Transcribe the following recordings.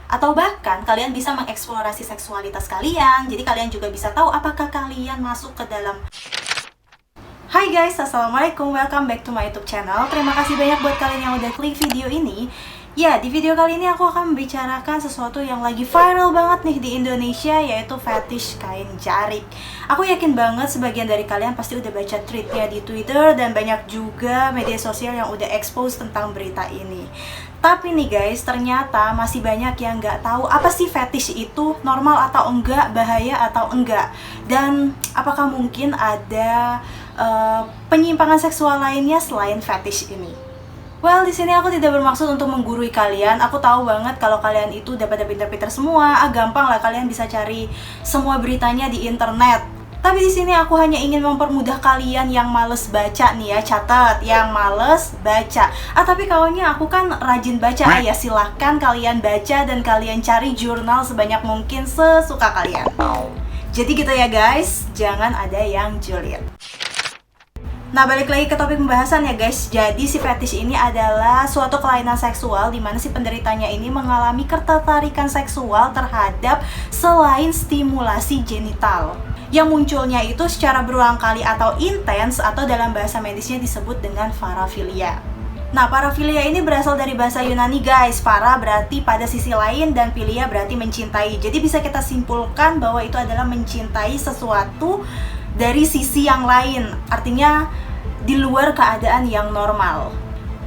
Atau bahkan kalian bisa mengeksplorasi seksualitas kalian. Jadi kalian juga bisa tahu apakah kalian masuk ke dalam. Hai guys, assalamualaikum, welcome back to my YouTube channel. Terima kasih banyak buat kalian yang udah klik video ini. Ya, di video kali ini aku akan membicarakan sesuatu yang lagi viral banget nih di Indonesia, yaitu fetish kain jarik. Aku yakin banget sebagian dari kalian pasti udah baca tweetnya di Twitter, dan banyak juga media sosial yang udah expose tentang berita ini. Tapi nih guys, ternyata masih banyak yang nggak tahu apa sih fetish itu, normal atau enggak, bahaya atau enggak, dan apakah mungkin ada penyimpangan seksual lainnya selain fetish ini. Well, di sini aku tidak bermaksud untuk menggurui kalian. Aku tahu banget kalau kalian itu udah pada pinter-pinter semua. Gampang lah kalian bisa cari semua beritanya di internet. Tapi di sini aku hanya ingin mempermudah kalian yang males baca nih ya, catat, yang males baca. Tapi kawannya aku kan rajin baca, ya silahkan kalian baca dan kalian cari jurnal sebanyak mungkin sesuka kalian. Jadi gitu ya guys, jangan ada yang julid. Nah, balik lagi ke topik pembahasan ya guys. Jadi si fetish ini adalah suatu kelainan seksual di mana si penderitanya ini mengalami ketertarikan seksual terhadap selain stimulasi genital, yang munculnya itu secara berulang kali atau intens, atau dalam bahasa medisnya disebut dengan parafilia. Nah, parafilia ini berasal dari bahasa Yunani guys. Para berarti pada sisi lain dan filia berarti mencintai. Jadi bisa kita simpulkan bahwa itu adalah mencintai sesuatu dari sisi yang lain, artinya di luar keadaan yang normal.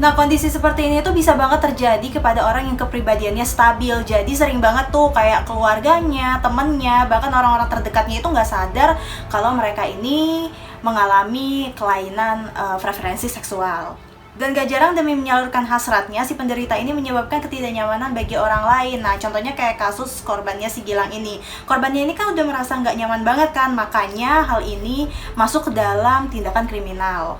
Nah, kondisi seperti ini tuh bisa banget terjadi kepada orang yang kepribadiannya stabil. Jadi sering banget tuh kayak keluarganya, temennya, bahkan orang-orang terdekatnya itu nggak sadar kalau mereka ini mengalami kelainan preferensi seksual. Dan gak jarang demi menyalurkan hasratnya, si penderita ini menyebabkan ketidaknyamanan bagi orang lain. Nah, contohnya kayak kasus korbannya si Gilang ini. Korbannya ini kan udah merasa gak nyaman banget kan, makanya hal ini masuk ke dalam tindakan kriminal.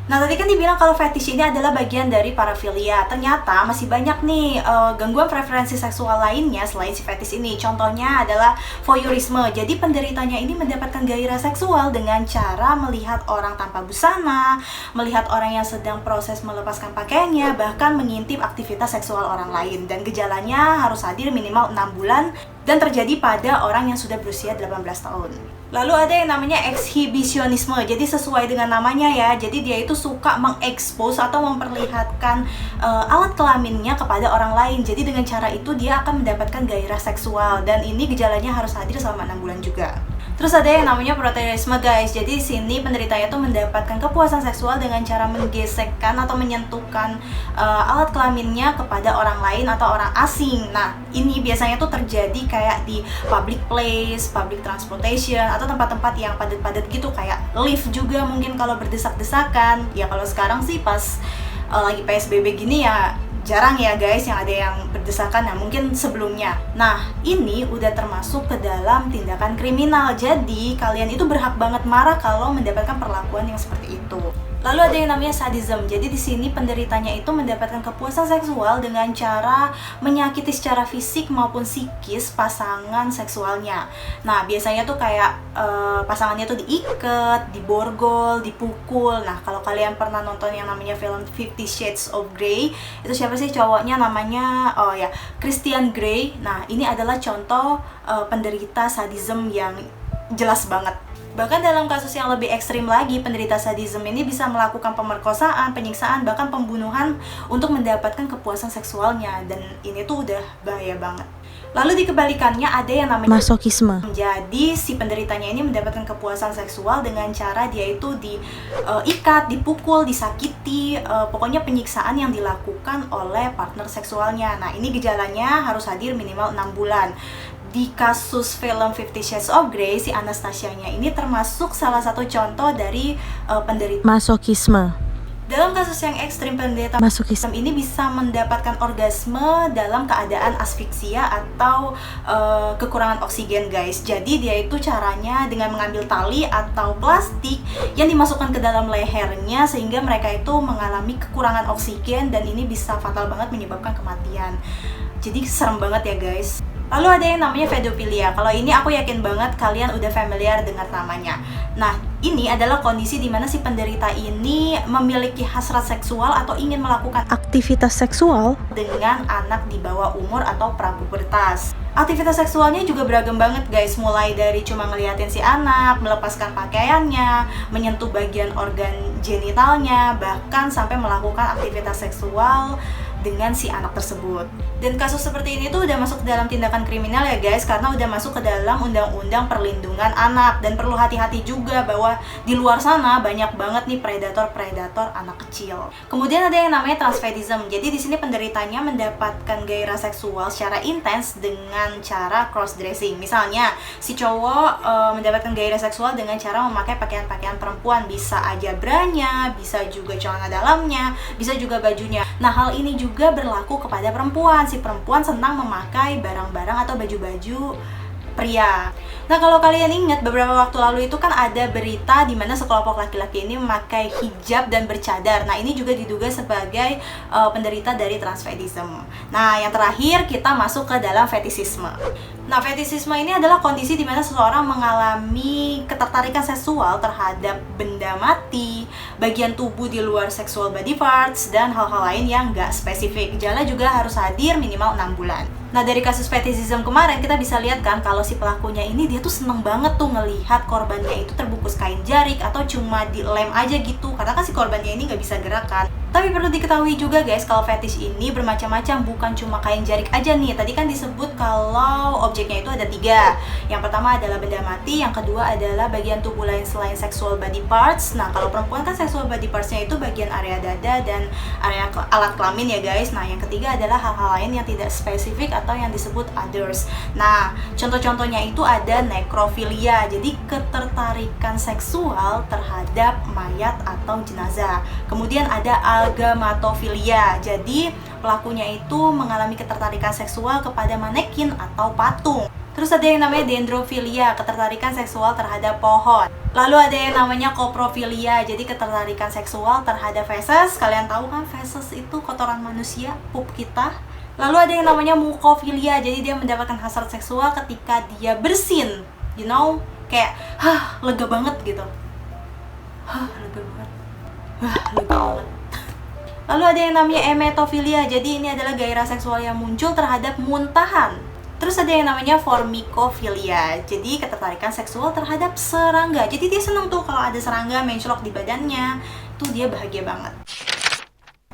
Nah, tadi kan dibilang kalau fetish ini adalah bagian dari parafilia. Ternyata masih banyak nih gangguan preferensi seksual lainnya selain si fetish ini. Contohnya adalah voyeurisme. Jadi penderitanya ini mendapatkan gairah seksual dengan cara melihat orang tanpa busana, melihat orang yang sedang proses melepaskan pakaiannya, bahkan mengintip aktivitas seksual orang lain. Dan gejalanya harus hadir minimal 6 bulan dan terjadi pada orang yang sudah berusia 18 tahun. Lalu ada yang namanya ekshibisionisme. Jadi sesuai dengan namanya ya, jadi dia itu suka mengekspos atau memperlihatkan alat kelaminnya kepada orang lain. Jadi dengan cara itu dia akan mendapatkan gairah seksual, dan ini gejalanya harus hadir selama 6 bulan juga. Terus ada yang namanya proterisme guys. Jadi di sini penderitanya tuh mendapatkan kepuasan seksual dengan cara menggesekkan atau menyentuhkan alat kelaminnya kepada orang lain atau orang asing. Nah, ini biasanya tuh terjadi kayak di public place, public transportation, atau tempat-tempat yang padat-padat gitu, kayak lift juga mungkin kalau berdesak-desakan. Ya kalau sekarang sih pas lagi PSBB gini ya jarang ya guys yang ada yang berdesakan, nah mungkin sebelumnya. Nah, ini udah termasuk ke dalam tindakan kriminal. Jadi kalian itu berhak banget marah kalau mendapatkan perlakuan yang seperti itu. Lalu ada yang namanya sadism. Jadi di sini penderitanya itu mendapatkan kepuasan seksual dengan cara menyakiti secara fisik maupun psikis pasangan seksualnya. Nah, biasanya tuh kayak pasangannya tuh diikat, diborgol, dipukul. Nah, kalau kalian pernah nonton yang namanya film 50 Shades of Grey, itu siapa sih cowoknya namanya? Oh ya, Christian Grey. Nah, ini adalah contoh penderita sadism yang jelas banget. Bahkan dalam kasus yang lebih ekstrim lagi, penderita sadisme ini bisa melakukan pemerkosaan, penyiksaan, bahkan pembunuhan untuk mendapatkan kepuasan seksualnya. Dan ini tuh udah bahaya banget. Lalu di kebalikannya ada yang namanya masokisme. Jadi si penderitanya ini mendapatkan kepuasan seksual dengan cara dia itu diikat, dipukul, disakiti, pokoknya penyiksaan yang dilakukan oleh partner seksualnya. Nah, ini gejalanya harus hadir minimal 6 bulan. Di kasus film 50 Shades of Grey, si Anastasia-nya ini termasuk salah satu contoh dari penderita masokisme. Dalam kasus yang ekstrim, penderita masokisme ini bisa mendapatkan orgasme dalam keadaan asfiksia atau kekurangan oksigen guys. Jadi dia itu caranya dengan mengambil tali atau plastik yang dimasukkan ke dalam lehernya, sehingga mereka itu mengalami kekurangan oksigen, dan ini bisa fatal banget menyebabkan kematian. Jadi serem banget ya guys. Lalu ada yang namanya pedofilia. Kalau ini aku yakin banget kalian udah familiar dengan namanya. Nah, ini adalah kondisi di mana si penderita ini memiliki hasrat seksual atau ingin melakukan aktivitas seksual dengan anak di bawah umur atau prapubertas. Aktivitas seksualnya juga beragam banget guys, mulai dari cuma ngeliatin si anak, melepaskan pakaiannya, menyentuh bagian organ genitalnya, bahkan sampai melakukan aktivitas seksual dengan si anak tersebut. Dan kasus seperti ini tuh udah masuk ke dalam tindakan kriminal ya guys, karena udah masuk ke dalam Undang-Undang Perlindungan Anak. Dan perlu hati-hati juga bahwa di luar sana banyak banget nih predator-predator anak kecil. Kemudian ada yang namanya transvestism. Jadi di sini penderitanya mendapatkan gairah seksual secara intens dengan cara cross dressing. Misalnya si cowok mendapatkan gairah seksual dengan cara memakai pakaian-pakaian perempuan, bisa aja branya, bisa juga celana dalamnya, bisa juga bajunya. Nah, hal ini juga berlaku kepada perempuan. Si perempuan senang memakai barang-barang atau baju-baju pria. Nah, kalau kalian ingat beberapa waktu lalu itu kan ada berita di mana sekelompok laki-laki ini memakai hijab dan bercadar. Nah, ini juga diduga sebagai penderita dari transvestism. Nah, yang terakhir kita masuk ke dalam fetisisme. Nah, fetisisme ini adalah kondisi di mana seseorang mengalami ketertarikan seksual terhadap benda mati, bagian tubuh di luar sexual body parts, dan hal-hal lain yang nggak spesifik. Gejala juga harus hadir minimal 6 bulan. Nah, dari kasus fetisism kemarin kita bisa lihat kan kalau si pelakunya ini dia tuh seneng banget tuh ngelihat korbannya itu terbungkus kain jarik atau cuma dilem aja gitu, karena kan si korbannya ini nggak bisa gerakan. Tapi perlu diketahui juga guys, kalau fetish ini bermacam-macam, bukan cuma kain jarik aja nih. Tadi kan disebut kalau objeknya itu ada 3. Yang pertama adalah benda mati, yang kedua adalah bagian tubuh lain selain sexual body parts. Nah, kalau perempuan kan sexual body parts-nya itu bagian area dada dan area alat kelamin ya guys. Nah, yang ketiga adalah hal-hal lain yang tidak spesifik atau yang disebut others. Nah, contoh-contohnya itu ada nekrofilia, jadi ketertarikan seksual terhadap mayat atau jenazah. Kemudian ada algamatofilia, jadi pelakunya itu mengalami ketertarikan seksual kepada manekin atau patung. Terus ada yang namanya dendrofilia, ketertarikan seksual terhadap pohon. Lalu ada yang namanya koprofilia, jadi ketertarikan seksual terhadap feses. Kalian tahu kan feses itu kotoran manusia, pup kita. Lalu ada yang namanya mukofilia, jadi dia mendapatkan hasrat seksual ketika dia bersin. You know, kayak lega banget gitu. Lega banget. Lega banget. Lalu ada yang namanya emetofilia, jadi ini adalah gairah seksual yang muncul terhadap muntahan. Terus ada yang namanya formikofilia, jadi ketertarikan seksual terhadap serangga. Jadi dia senang tuh kalau ada serangga mencolok di badannya, tuh dia bahagia banget.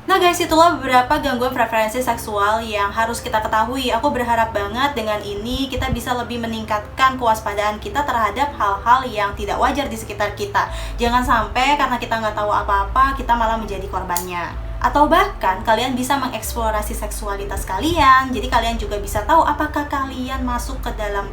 Nah guys, itulah beberapa gangguan preferensi seksual yang harus kita ketahui. Aku berharap banget dengan ini kita bisa lebih meningkatkan kewaspadaan kita terhadap hal-hal yang tidak wajar di sekitar kita. Jangan sampai karena kita nggak tahu apa-apa, kita malah menjadi korbannya. Atau bahkan kalian bisa mengeksplorasi seksualitas kalian. Jadi kalian juga bisa tahu apakah kalian masuk ke dalam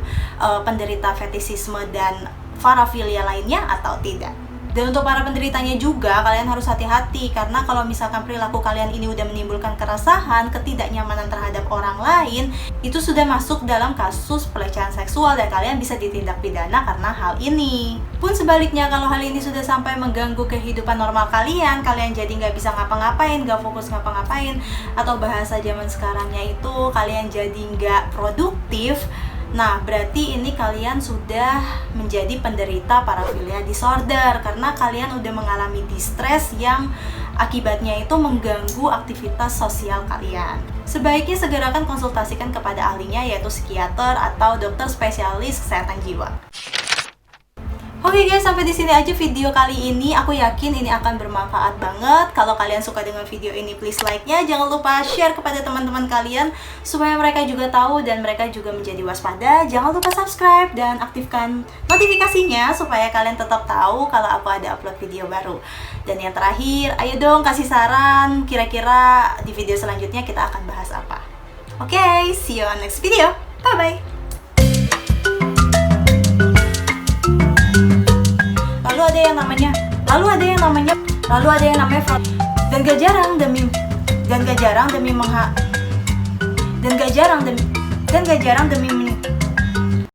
penderita fetisisme dan parafilia lainnya atau tidak. Dan untuk para penderitanya juga, kalian harus hati-hati, karena kalau misalkan perilaku kalian ini udah menimbulkan keresahan, ketidaknyamanan terhadap orang lain, itu sudah masuk dalam kasus pelecehan seksual dan kalian bisa ditindak pidana karena hal ini. Pun sebaliknya, kalau hal ini sudah sampai mengganggu kehidupan normal kalian jadi nggak bisa ngapa-ngapain, nggak fokus ngapa-ngapain, atau bahasa zaman sekarangnya itu kalian jadi nggak produktif. Nah, berarti ini kalian sudah menjadi penderita parafilia disorder karena kalian udah mengalami distress yang akibatnya itu mengganggu aktivitas sosial kalian. Sebaiknya segerakan konsultasikan kepada ahlinya, yaitu psikiater atau dokter spesialis kesehatan jiwa. Oke guys, sampai di sini aja video kali ini. Aku yakin ini akan bermanfaat banget. Kalau kalian suka dengan video ini, please like-nya. Jangan lupa share kepada teman-teman kalian supaya mereka juga tahu dan mereka juga menjadi waspada. Jangan lupa subscribe dan aktifkan notifikasinya supaya kalian tetap tahu kalau aku ada upload video baru. Dan yang terakhir, ayo dong kasih saran kira-kira di video selanjutnya kita akan bahas apa. Oke, see you on next video. Bye-bye. Lalu ada yang namanya fraud. Dan gak jarang demi